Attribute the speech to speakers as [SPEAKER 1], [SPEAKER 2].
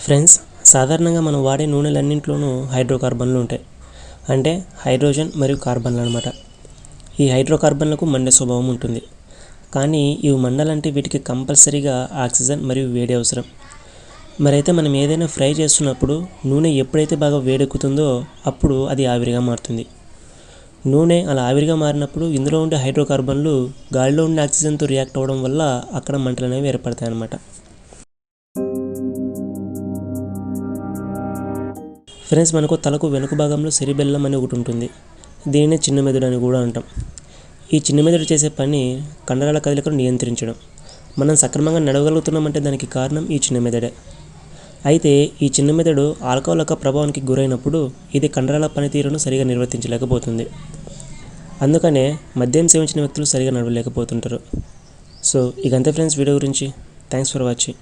[SPEAKER 1] Friends, సాధారణంగా మనం వాడే నూనెలన్నింటిలోనూ హైడ్రోకార్బన్లు ఉంటాయి. అంటే హైడ్రోజన్ మరియు కార్బన్లు అనమాట. ఈ హైడ్రోకార్బన్లకు మండే స్వభావం ఉంటుంది. కానీ ఇవి మండాలంటే వీటికి కంపల్సరీగా ఆక్సిజన్ మరియు వేడి అవసరం. మరైతే మనం ఏదైనా ఫ్రై చేస్తున్నప్పుడు నూనె ఎప్పుడైతే బాగా వేడెక్కుతుందో అప్పుడు అది ఆవిరిగా మారుతుంది. నూనె అలా ఆవిరిగా మారినప్పుడు ఇందులో ఉండే హైడ్రోకార్బన్లు గాలిలో ఉండే ఆక్సిజన్తో రియాక్ట్ అవ్వడం వల్ల అక్కడ మంటలు అనేవి ఏర్పడతాయి అన్నమాట. ఫ్రెండ్స్, మనకు తలకు వెనుక భాగంలో సెరిబెల్లం అని ఒకటి ఉంటుంది. దీనినే చిన్న మెదడు అని కూడా అంటాం. ఈ చిన్న మెదడు చేసే పని కండరాల కదలికను నియంత్రించడం. మనం సక్రమంగా నడవగలుగుతున్నామంటే దానికి కారణం ఈ చిన్న మెదడే. అయితే ఈ చిన్న మెదడు ఆల్కహాల్ యొక్క ప్రభావానికి గురైనప్పుడు ఇది కండరాల పనితీరును సరిగా నిర్వర్తించలేకపోతుంది. అందుకనే మద్యం సేవించిన వ్యక్తులు సరిగా నడవలేకపోతుంటారు. సో ఇకంతే ఫ్రెండ్స్ వీడియో గురించి. Thanks for watching.